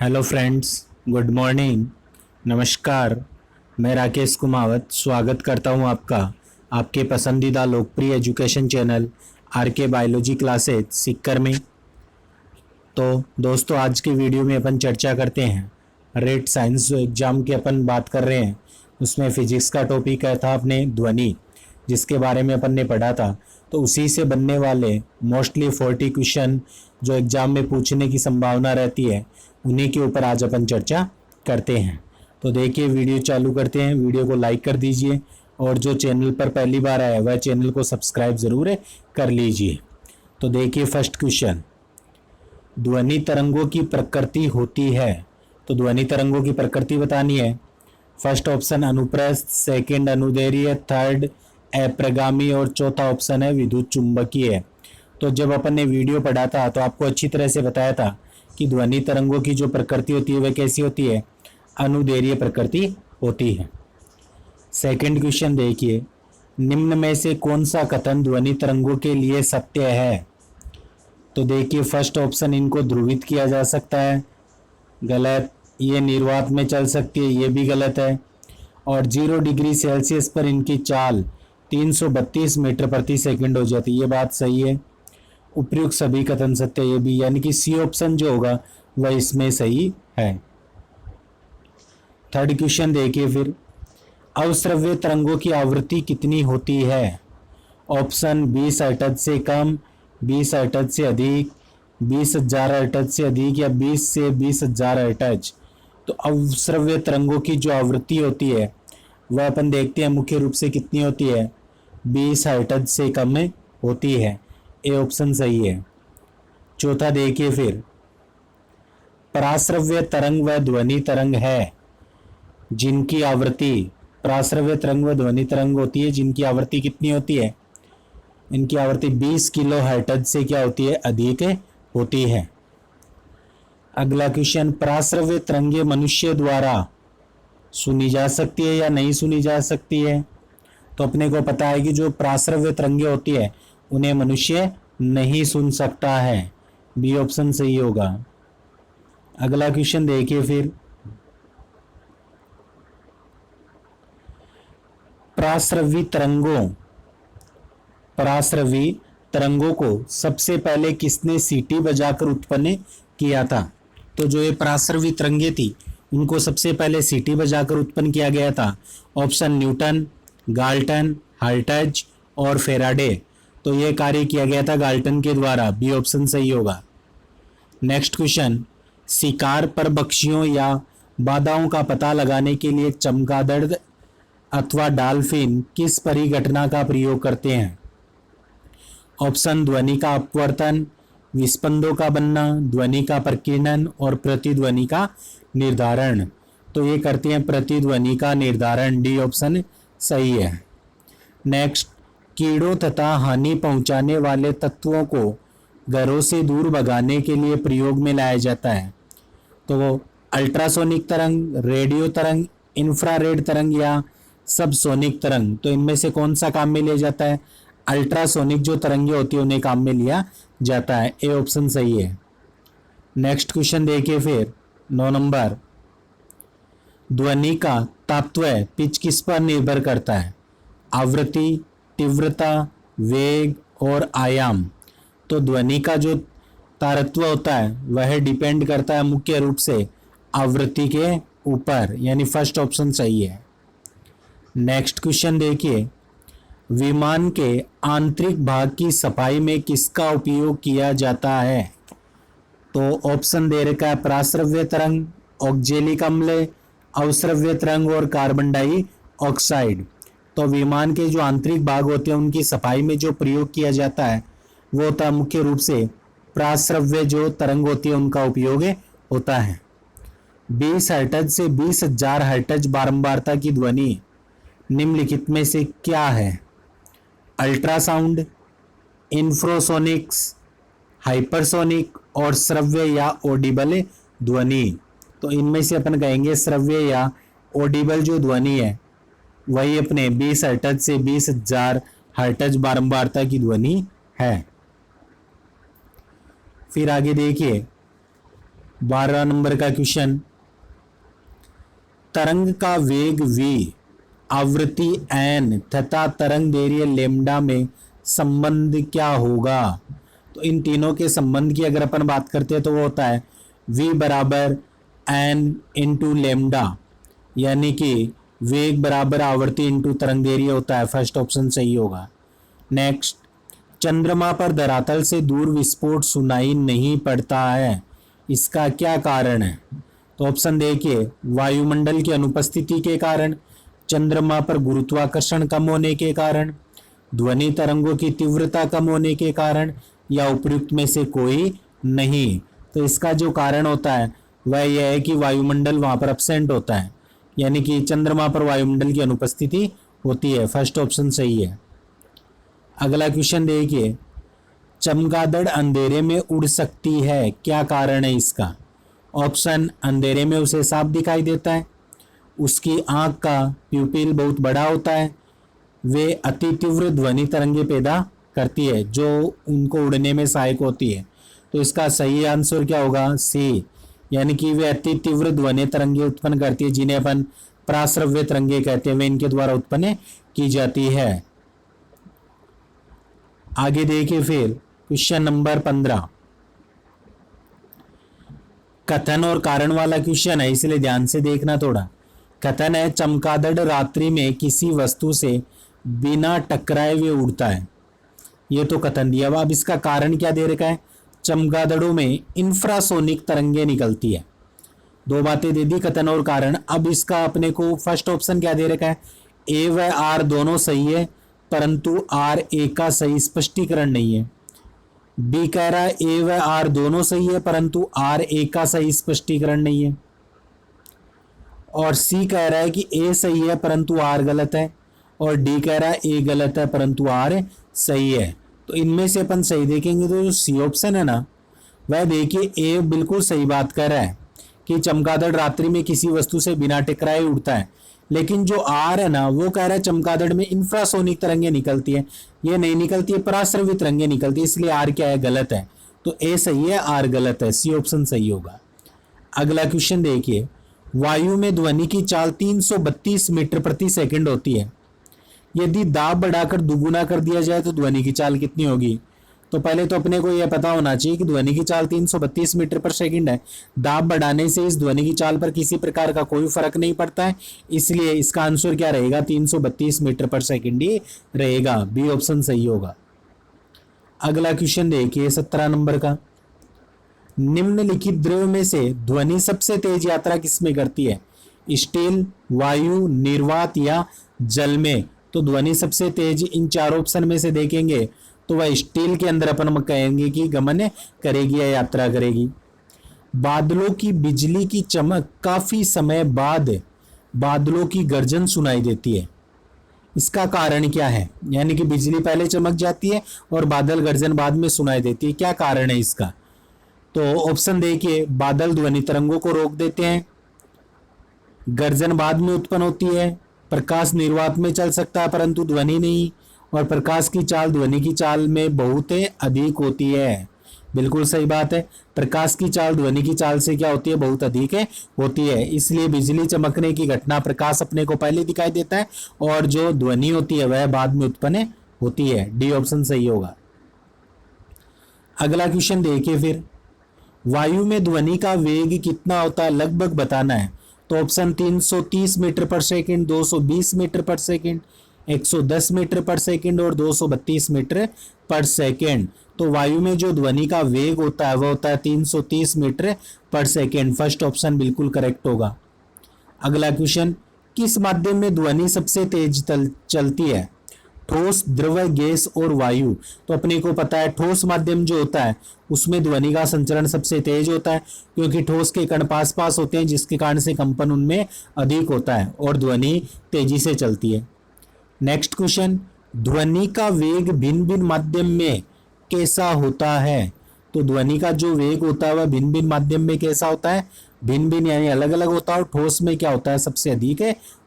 Hello friends, good morning. नमस्कार। मैं राकेश कुमावत स्वागत करता हूं आपका आपके पसंदीदा लोकप्रिय एजुकेशन चैनल आर के बायोलॉजी क्लासेज सीखकर में। तो दोस्तों, आज के वीडियो में अपन चर्चा करते हैं रेट साइंस जो एग्ज़ाम की अपन बात कर रहे हैं उसमें फिजिक्स का टॉपिक है था अपने ध्वनि, जिसके बारे में अपन ने पढ़ा था। तो उसी से बनने वाले मोस्टली 40 क्वेश्चन जो एग्ज़ाम में पूछने की संभावना रहती है, उन्हीं के ऊपर आज अपन चर्चा करते हैं। तो देखिए, वीडियो चालू करते हैं। वीडियो को लाइक कर दीजिए और जो चैनल पर पहली बार आया वह चैनल को सब्सक्राइब ज़रूर कर लीजिए। तो देखिए, फर्स्ट क्वेश्चन, ध्वनि तरंगों की प्रकृति होती है। तो ध्वनि तरंगों की प्रकृति बतानी है। फर्स्ट ऑप्शन अनुप्रस्थ, सेकंड अनुदैर्ध्य, थर्ड अप्रगामी और चौथा ऑप्शन है विद्युत चुंबकीय। तो जब अपन ने वीडियो पढ़ा था तो आपको अच्छी तरह से बताया था कि ध्वनि तरंगों की जो प्रकृति होती है वह कैसी होती है, अनुदैर्ध्य प्रकृति होती है। सेकंड क्वेश्चन देखिए, निम्न में से कौन सा कथन ध्वनि तरंगों के लिए सत्य है। तो देखिए, फर्स्ट ऑप्शन, इनको ध्रुवित किया जा सकता है, गलत। ये निर्वात में चल सकती है, ये भी गलत है। और 0 डिग्री सेल्सियस पर इनकी चाल 332 मीटर प्रति सेकंड हो जाती है, ये बात सही है। उपयुक्त सभी कथन सत्य, ये भी, यानी कि सी ऑप्शन जो होगा वह इसमें सही है। थर्ड क्वेश्चन देखिए फिर, अवश्रव्य तरंगों की आवृत्ति कितनी होती है। ऑप्शन 20 हर्ट्ज से कम, 20 हर्ट्ज से अधिक, 20,000 हर्ट्ज से अधिक या 20 से 20,000 हर्ट्ज। तो अवश्रव्य तरंगों की जो आवृत्ति होती है वह अपन देखते हैं मुख्य रूप से कितनी होती है, 20 हर्ट्ज से कम में होती है। ए ऑप्शन सही है। चौथा देखिए फिर, पराश्रव्य तरंग व ध्वनि तरंग है जिनकी आवृत्ति, पराश्रव्य तरंग व ध्वनि तरंग होती है जिनकी आवृत्ति कितनी होती है, इनकी आवृत्ति 20 किलो हर्ट्ज से क्या होती है, अधिक होती है। अगला क्वेश्चन, पराश्रव्य तरंगे मनुष्य द्वारा सुनी जा सकती है या नहीं सुनी जा सकती है। तो अपने को पता है कि जो पराश्रव्य तरंगे होती है उन्हें मनुष्य नहीं सुन सकता है, बी ऑप्शन सही होगा। अगला क्वेश्चन देखिए फिर, पराश्रवी तरंगों को सबसे पहले किसने सीटी बजाकर उत्पन्न किया था। तो जो ये पराश्रवी तरंगे थी उनको सबसे पहले सीटी बजाकर उत्पन्न किया गया था। ऑप्शन न्यूटन, गाल्टन, हर्ट्ज और फेराडे। तो ये कार्य किया गया था गाल्टन के द्वारा, बी ऑप्शन सही होगा। नेक्स्ट क्वेश्चन, शिकार पर पक्षियों या बाधाओं का पता लगाने के लिए चमगादड़ अथवा डॉल्फिन किस परिघटना का प्रयोग करते हैं। ऑप्शन ध्वनि का अपवर्तन, विस्पंदों का बनना, ध्वनि का प्रकीर्णन और प्रतिध्वनि का निर्धारण। तो ये करते हैं प्रतिध्वनि का निर्धारण, डी ऑप्शन सही है। नेक्स्ट, कीड़ों तथा हानि पहुंचाने वाले तत्वों को घरों से दूर भगाने के लिए प्रयोग में लाया जाता है। तो वो अल्ट्रासोनिक तरंग, रेडियो तरंग, इंफ्रारेड तरंग या सबसोनिक तरंग। तो इनमें से कौन सा काम में लिया जाता है, अल्ट्रासोनिक जो तरंगें होती है उन्हें काम में लिया जाता है, ए ऑप्शन सही है। नेक्स्ट क्वेश्चन देखिए फिर 9 नंबर, ध्वनि का तात्व पिच किस पर निर्भर करता है, आवृत्ति, तीव्रता, वेग और आयाम। तो ध्वनि का जो तारत्व होता है वह डिपेंड करता है मुख्य रूप से आवृत्ति के ऊपर, यानी फर्स्ट ऑप्शन सही है। नेक्स्ट क्वेश्चन देखिए, विमान के आंतरिक भाग की सफाई में किसका उपयोग किया जाता है। तो ऑप्शन दे रखा है, पराश्रव्य तरंग, ऑक्जेलिक अम्ल, अवश्रव्य तरंग और कार्बन डाइऑक्साइड। तो विमान के जो आंतरिक भाग होते हैं उनकी सफाई में जो प्रयोग किया जाता है वो होता है मुख्य रूप से पराश्रव्य जो तरंग होती है उनका उपयोग होता है। 20 हर्ट्ज से 20,000 हर्ट्ज बारंबारता की ध्वनि निम्नलिखित में से क्या है, अल्ट्रासाउंड, इंफ्रासोनिक्स, हाइपरसोनिक और श्रव्य या ऑडिबल ध्वनि। तो इनमें से अपन कहेंगे श्रव्य या ऑडिबल जो ध्वनि है वही अपने 20 हर्ट्ज से 20,000 हर्ट्ज बारंबारता की ध्वनि है। फिर आगे देखिए, 12 नंबर का क्वेश्चन, तरंग का वेग v, आवृत्ति n तथा तरंग दैर्घ्य लेम्डा में संबंध क्या होगा। तो इन तीनों के संबंध की अगर अपन बात करते हैं तो वो होता है v बराबर n इंटू लेम्डा, यानी कि वेग बराबर आवृत्ति इंटू तरंग दैर्घ्य होता है। फर्स्ट ऑप्शन सही होगा। नेक्स्ट, चंद्रमा पर धरातल से दूर विस्फोट सुनाई नहीं पड़ता है, इसका क्या कारण है। तो ऑप्शन देखिए, वायुमंडल की अनुपस्थिति के कारण, चंद्रमा पर गुरुत्वाकर्षण कम होने के कारण, ध्वनि तरंगों की तीव्रता कम होने के कारण, या उपयुक्त में से कोई नहीं। तो इसका जो कारण होता है वह यह है कि वायुमंडल वहां पर एब्सेंट होता है, यानी कि चंद्रमा पर वायुमंडल की अनुपस्थिति होती है। फर्स्ट ऑप्शन सही है। अगला क्वेश्चन देखिए, चमगादड़ अंधेरे में उड़ सकती है, क्या कारण है इसका। ऑप्शन, अंधेरे में उसे साफ दिखाई देता है, उसकी आंख का प्यूपिल बहुत बड़ा होता है, वे अति तीव्र ध्वनि तरंगे पैदा करती है जो उनको उड़ने में सहायक होती है। तो इसका सही आंसर क्या होगा, सी, यानी कि वे अति तीव्र ध्वनि तरंगे उत्पन्न करती है जिन्हें अपन पराश्रव्य तरंगे कहते हैं, वे इनके द्वारा उत्पन्न की जाती है। आगे देखिए फिर क्वेश्चन नंबर 15, कथन और कारण वाला क्वेश्चन है, इसलिए ध्यान से देखना थोड़ा। कथन है, चमगादड़ रात्रि में किसी वस्तु से बिना टकराए हुए उड़ता है। ये तो कथन दिया हुआ। अब इसका कारण क्या दे रखा है, चमगादड़ों में इंफ्रासोनिक तरंगे निकलती है। दो बातें दे दी, कथन और कारण। अब इसका अपने को फर्स्ट ऑप्शन क्या दे रखा है, ए व आर दोनों सही है, परंतु आर ए का सही स्पष्टीकरण नहीं है। बी कह रहा है ए व आर दोनों सही है, परंतु आर ए का सही स्पष्टीकरण नहीं है। और सी कह रहा है कि ए सही है परंतु आर गलत है। और डी कह रहा है ए गलत है परंतु आर सही है। तो इनमें से अपन सही देखेंगे तो जो सी ऑप्शन है ना, वह देखिए ए बिल्कुल सही बात कर रहा है कि चमगादड़ रात्रि में किसी वस्तु से बिना टकराए उड़ता है। लेकिन जो आर है ना, वो कह रहा है चमगादड़ में इंफ्रासोनिक तरंगे निकलती है, ये नहीं निकलती है, पराश्रवित तरंगे निकलती है, इसलिए आर क्या है, गलत है। तो ए सही है, आर गलत है, सी ऑप्शन सही होगा। अगला क्वेश्चन देखिए, वायु में ध्वनि की चाल 332 मीटर प्रति सेकंड होती है, यदि दाब बढ़ाकर दुगुना कर दिया जाए तो ध्वनि की चाल कितनी होगी। तो पहले तो अपने को यह पता होना चाहिए कि ध्वनि की चाल 332 मीटर पर सेकंड है। दाब बढ़ाने से इस ध्वनि की चाल पर किसी प्रकार का कोई फर्क नहीं पड़ता है, इसलिए इसका आंसर क्या रहेगा, 332 मीटर पर सेकंड ही रहेगा। बी ऑप्शन सही होगा। अगला क्वेश्चन देखिए 17 नंबर का, निम्नलिखित द्रव्य में से ध्वनि सबसे तेज यात्रा किसमें करती है, स्टील, वायु, निर्वात या जल में। तो ध्वनि सबसे तेज इन चार ऑप्शन में से देखेंगे तो वह स्टील के अंदर अपन कहेंगे कि गमन करेगी या यात्रा करेगी। बादलों की बिजली की चमक काफी समय बाद बादलों की गर्जन सुनाई देती है, इसका कारण क्या है। यानी कि बिजली पहले चमक जाती है और बादल गर्जन बाद में सुनाई देती है, क्या कारण है इसका। तो ऑप्शन देखिए, बादल ध्वनि तरंगों को रोक देते हैं, गर्जन बाद में उत्पन्न होती है, प्रकाश निर्वात में चल सकता है परंतु ध्वनि नहीं, और प्रकाश की चाल ध्वनि की चाल में बहुत अधिक होती है। बिल्कुल सही बात है, प्रकाश की चाल ध्वनि की चाल से क्या होती है, बहुत अधिक होती है। इसलिए बिजली चमकने की घटना, प्रकाश अपने को पहले दिखाई देता है और जो ध्वनि होती है वह बाद में उत्पन्न होती है। डी ऑप्शन सही होगा। अगला क्वेश्चन देखिए फिर, वायु में ध्वनि का वेग कितना होता है लगभग बताना है। तो ऑप्शन 330 मीटर पर सेकंड, 220 मीटर पर सेकंड, 110 मीटर पर सेकंड और 232 मीटर पर सेकंड। तो वायु में जो ध्वनि का वेग होता है वह होता है 330 मीटर पर सेकंड। फर्स्ट ऑप्शन बिल्कुल करेक्ट होगा। अगला क्वेश्चन, किस माध्यम में ध्वनि सबसे तेज चलती है, ठोस, द्रव, गैस और वायु। तो अपने को पता है ठोस माध्यम जो होता है उसमें ध्वनि का संचरण सबसे तेज होता है, क्योंकि ठोस के कण पास पास होते हैं जिसके कारण से कंपन उनमें अधिक होता है और ध्वनि तेजी से चलती है। नेक्स्ट क्वेश्चन, ध्वनि का वेग भिन्न भिन्न माध्यम में कैसा होता है। तो ध्वनि का जो वेग होता है वह भिन्न भिन्न माध्यम में कैसा होता है, भिन्न भिन्न यानी अलग अलग होता है, और ठोस में क्या होता है, सबसे अधिक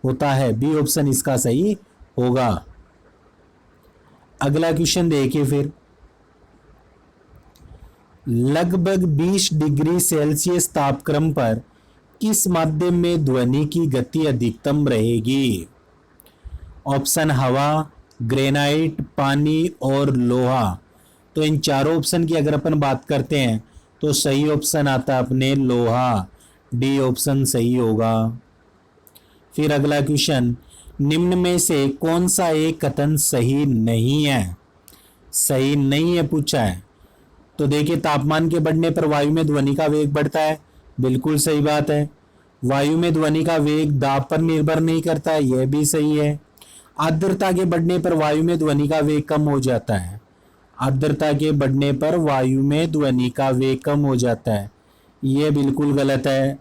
होता है। बी ऑप्शन इसका सही होगा। अगला क्वेश्चन देखिए फिर, लगभग 20 डिग्री सेल्सियस तापक्रम पर किस माध्यम में ध्वनि की गति अधिकतम रहेगी? ऑप्शन हवा, ग्रेनाइट, पानी और लोहा। तो इन चारों ऑप्शन की अगर अपन बात करते हैं तो सही ऑप्शन आता है अपने लोहा, डी ऑप्शन सही होगा। फिर अगला क्वेश्चन, निम्न में से कौन सा एक कथन सही नहीं है? सही नहीं है पूछा है। तो देखिए, तापमान के बढ़ने पर वायु में ध्वनि का वेग बढ़ता है, बिल्कुल सही बात है। वायु में ध्वनि का वेग दाब पर निर्भर नहीं करता है, यह भी सही है। आर्द्रता के बढ़ने पर वायु में ध्वनि का वेग कम हो जाता है, आर्द्रता के बढ़ने पर वायु में ध्वनि का वेग कम हो जाता है, यह बिल्कुल गलत है।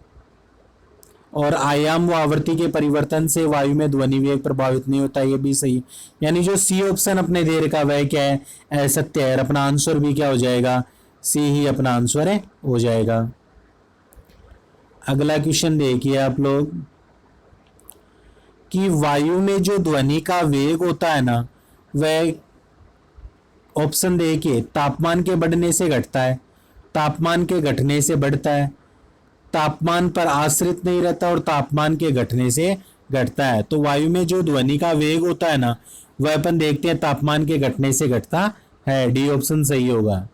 और आयाम व आवृत्ति के परिवर्तन से वायु में ध्वनि वेग प्रभावित नहीं होता, ये भी सही। यानी जो सी ऑप्शन अपने दे रखा वह क्या है? असत्य है। अपना आंसर भी क्या हो जाएगा? सी ही अपना आंसर है हो जाएगा। अगला क्वेश्चन देखिए आप लोग कि वायु में जो ध्वनि का वेग होता है ना, वह ऑप्शन देखिए, तापमान के बढ़ने से घटता है, तापमान के घटने से बढ़ता है, तापमान पर आश्रित नहीं रहता और तापमान के घटने से घटता है। तो वायु में जो ध्वनि का वेग होता है ना, वह अपन देखते हैं तापमान के घटने से घटता है, डी ऑप्शन सही होगा।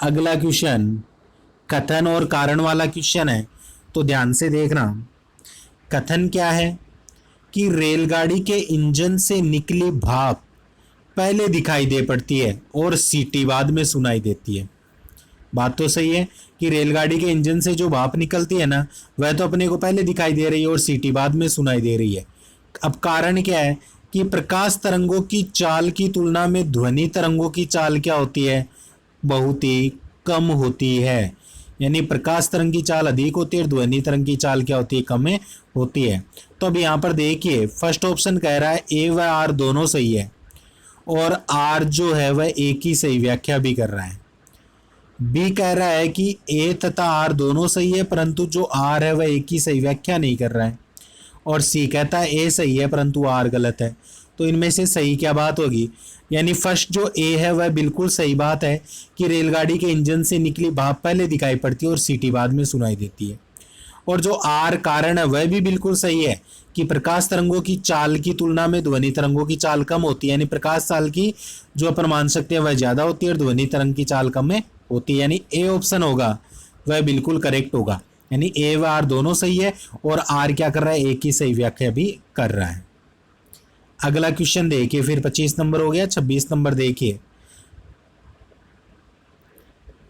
अगला क्वेश्चन कथन और कारण वाला क्वेश्चन है, तो ध्यान से देखना। कथन क्या है कि रेलगाड़ी के इंजन से निकली भाप पहले दिखाई दे पड़ती है और सीटी बाद में सुनाई देती है। बात तो सही है कि रेलगाड़ी के इंजन से जो भाप निकलती है ना, वह तो अपने को पहले दिखाई दे रही है और सीटी बाद में सुनाई दे रही है। अब कारण क्या है कि प्रकाश तरंगों की चाल की तुलना में ध्वनि तरंगों की चाल क्या होती है? बहुत ही कम होती है। यानी प्रकाश तरंग की चाल अधिक होती है और ध्वनि तरंग की चाल क्या होती है? कम होती है। तो अब यहाँ पर देखिए, फर्स्ट ऑप्शन कह रहा है ए व आर दोनों सही है और आर जो है वह एक ही सही व्याख्या भी कर रहा है। बी कह रहा है कि ए तथा आर दोनों सही है परंतु जो आर है वह एक ही सही व्याख्या नहीं कर रहा है। और सी कहता है ए सही है परंतु आर गलत है। तो इनमें से सही क्या बात होगी? यानी फर्स्ट जो ए है वह बिल्कुल सही बात है कि रेलगाड़ी के इंजन से निकली भाप पहले दिखाई पड़ती है और सीटी बाद में सुनाई देती है। और जो आर कारण है वह भी बिल्कुल सही है कि प्रकाश तरंगों की चाल की तुलना में ध्वनि तरंगों की चाल कम होती है। यानी प्रकाश चाल की जो अपन मान सकते हैं वह ज़्यादा होती है और ध्वनि तरंग की चाल कम होती है। यानी ए ऑप्शन होगा वह बिल्कुल करेक्ट होगा। यानी ए व आर दोनों सही है और आर क्या कर रहा है? एक ही सही व्याख्या भी कर रहा है। अगला क्वेश्चन देखिए, फिर 25 नंबर हो गया। 26 नंबर देखिए,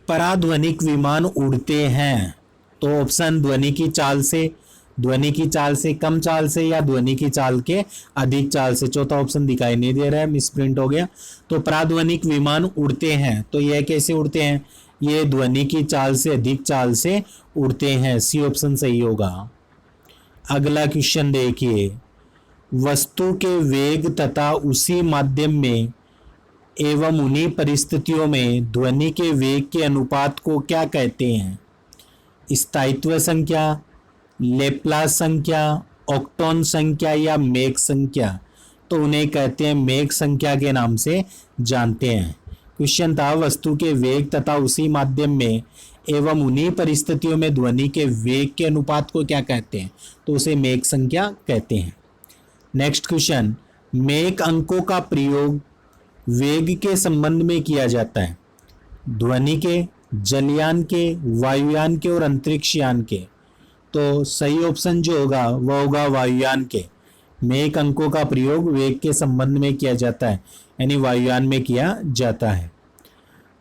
पराध्वनिक विमान उड़ते हैं तो ऑप्शन ध्वनि की चाल से, ध्वनि की चाल से कम चाल से या ध्वनि की चाल के अधिक चाल से। चौथा ऑप्शन दिखाई नहीं दे रहा है, मिसप्रिंट हो गया। तो पराध्वनिक विमान उड़ते हैं तो यह कैसे उड़ते हैं? ये ध्वनि की चाल से अधिक चाल से उड़ते हैं, सी ऑप्शन सही होगा। अगला क्वेश्चन देखिए, वस्तु के वेग तथा उसी माध्यम में एवं उन्हीं परिस्थितियों में ध्वनि के वेग के अनुपात को क्या कहते हैं? स्थायित्व संख्या, लेप्लास संख्या, ऑक्टोन संख्या या मेक संख्या। तो उन्हें कहते हैं मेक संख्या के नाम से जानते हैं। क्वेश्चन था वस्तु के वेग तथा उसी माध्यम में एवं उन्हीं परिस्थितियों में ध्वनि के वेग के अनुपात को क्या कहते हैं? तो उसे मेक संख्या कहते हैं। नेक्स्ट क्वेश्चन, मेक अंकों का प्रयोग वेग के संबंध में किया जाता है ध्वनि के, जलयान के, वायुयान के और अंतरिक्ष यान के। तो सही ऑप्शन जो होगा वह होगा वायुयान के। मेक अंकों का प्रयोग वेग के संबंध में किया जाता है, यानी वायुयान में किया जाता है।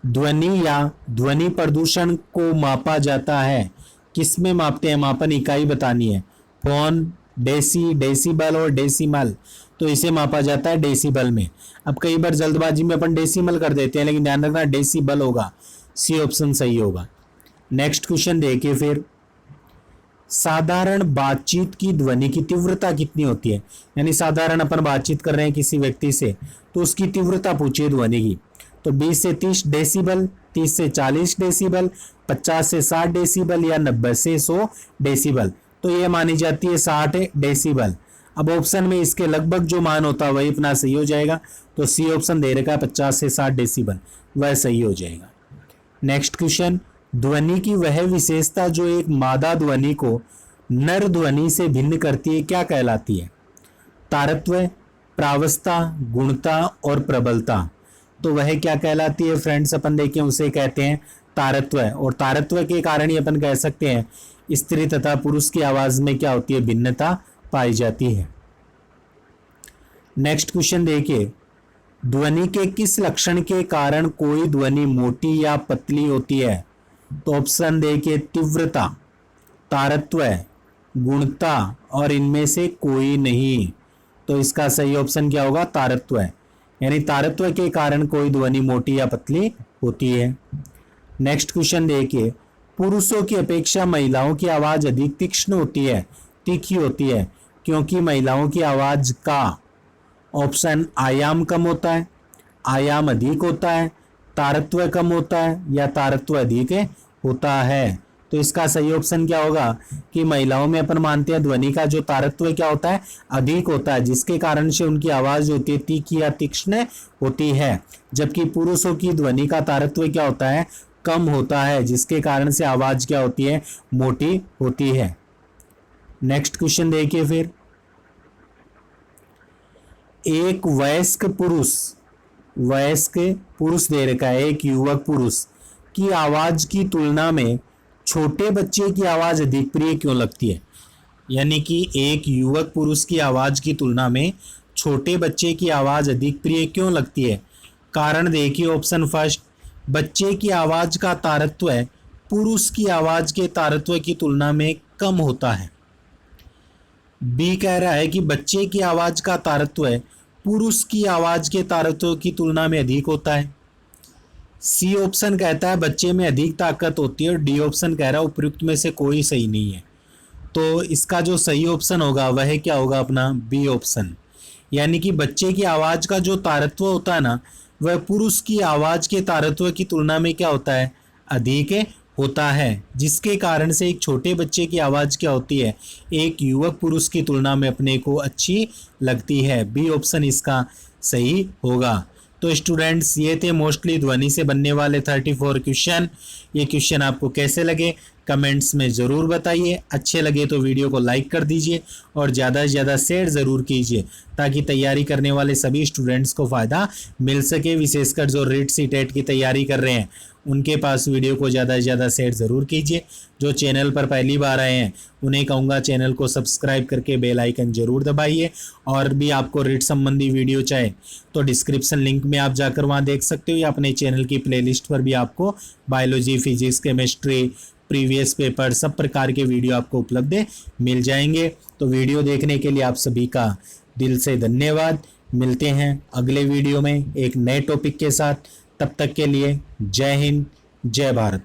ध्वनि या ध्वनि प्रदूषण को मापा जाता है, किस में मापते हैं? मापन इकाई बतानी है। फोन, डेसी, डेसिबल और डेसिमल। तो इसे मापा जाता है डेसिबल में। अब कई बार जल्दबाजी में अपन डेसिमल कर देते हैं, लेकिन ध्यान रखना डेसिबल होगा, सी ऑप्शन सही होगा। नेक्स्ट क्वेश्चन देखिए, फिर साधारण बातचीत की ध्वनि की तीव्रता कितनी होती है? यानी साधारण अपन बातचीत कर रहे हैं किसी व्यक्ति से तो उसकी तीव्रता पूछिए ध्वनि की। तो 20 से 30 डेसिबल, 30 से 40 डेसिबल, 50 से 60 डेसिबल या 90 से 100 डेसिबल। तो ये मानी जाती है 60 डेसिबल। अब ऑप्शन में इसके लगभग जो मान होता है वही अपना सही हो जाएगा। तो सी ऑप्शन दे रखा है 50 से 60 डेसिबल, वह सही हो जाएगा। नेक्स्ट क्वेश्चन, ध्वनि की वह विशेषता जो एक मादा ध्वनि को नर ध्वनि से भिन्न करती है क्या कहलाती है? तारत्व, प्रावस्था, गुणता और प्रबलता। तो वह क्या कहलाती है फ्रेंड्स? अपन देखें उसे कहते हैं तारत्व। और तारत्व के कारण ही अपन कह सकते हैं स्त्री तथा पुरुष की आवाज में क्या होती है? भिन्नता पाई जाती है। नेक्स्ट क्वेश्चन देखिए, ध्वनि के किस लक्षण के कारण कोई ध्वनि मोटी या पतली होती है? तो ऑप्शन देखिए, तीव्रता, तारत्व, गुणता और इनमें से कोई नहीं। तो इसका सही ऑप्शन क्या होगा? तारत्व। यानी तारत्व के कारण कोई ध्वनि मोटी या पतली होती है। नेक्स्ट क्वेश्चन देखिए, पुरुषों की अपेक्षा महिलाओं की आवाज अधिक तीक्ष्ण होती है, तीखी होती है, क्योंकि महिलाओं की आवाज का ऑप्शन आयाम कम होता है, आयाम अधिक होता है, तारत्व कम होता है या तारत्व अधिक होता है। तो इसका सही ऑप्शन क्या होगा कि महिलाओं में अपन मानते हैं ध्वनि का जो तारत्व क्या होता है? अधिक होता है, जिसके कारण से उनकी आवाज होती है तीखी या तीक्ष्ण होती है, जबकि पुरुषों की ध्वनि का तारत्व क्या होता है? कम होता है, जिसके कारण से आवाज क्या होती है? मोटी होती है। नेक्स्ट क्वेश्चन देखिए फिर, एक वयस्क पुरुष दे रखा है, एक युवक पुरुष की आवाज की तुलना में छोटे बच्चे की आवाज अधिक प्रिय क्यों लगती है? यानी कि एक युवक पुरुष की आवाज की तुलना में छोटे बच्चे की आवाज अधिक प्रिय क्यों लगती है? कारण देखिए, ऑप्शन फर्स्ट, बच्चे की आवाज का तारत्व पुरुष की आवाज के तारत्व की तुलना में कम होता है। बी कह रहा है कि बच्चे की आवाज का तारत्व पुरुष की आवाज के तारत्व की तुलना में अधिक होता है। सी ऑप्शन कहता है बच्चे में अधिक ताकत होती है और डी ऑप्शन कह रहा है उपयुक्त में से कोई सही नहीं है। तो इसका जो सही ऑप्शन होगा वह क्या होगा? अपना बी ऑप्शन। यानी कि बच्चे की आवाज का जो तारत्व होता है ना, वह पुरुष की आवाज के तारत्व की तुलना में क्या होता है? अधिक होता है, जिसके कारण से एक छोटे बच्चे की आवाज क्या होती है? एक युवक पुरुष की तुलना में अपने को अच्छी लगती है। बी ऑप्शन इसका सही होगा। तो स्टूडेंट्स, ये थे मोस्टली ध्वनि से बनने वाले 34 क्वेश्चन। ये क्वेश्चन आपको कैसे लगे कमेंट्स में ज़रूर बताइए। अच्छे लगे तो वीडियो को लाइक कर दीजिए और ज़्यादा से ज़्यादा शेयर ज़रूर कीजिए, ताकि तैयारी करने वाले सभी स्टूडेंट्स को फ़ायदा मिल सके। विशेषकर जो रीट सी टेट की तैयारी कर रहे हैं उनके पास वीडियो को ज़्यादा से ज़्यादा शेयर ज़रूर कीजिए। जो चैनल पर पहली बार आए हैं उन्हें कहूँगा चैनल को सब्सक्राइब करके बेल आइकन ज़रूर दबाइए। और भी आपको रीट संबंधी वीडियो चाहे तो डिस्क्रिप्शन लिंक में आप जाकर वहाँ देख सकते हो, या अपने चैनल की प्लेलिस्ट पर भी आपको biology, physics, chemistry, previous paper सब प्रकार के वीडियो आपको उपलब्ध मिल जाएंगे। तो वीडियो देखने के लिए आप सभी का दिल से धन्यवाद। मिलते हैं अगले वीडियो में एक नए टॉपिक के साथ। तब तक के लिए जय हिंद, जय भारत।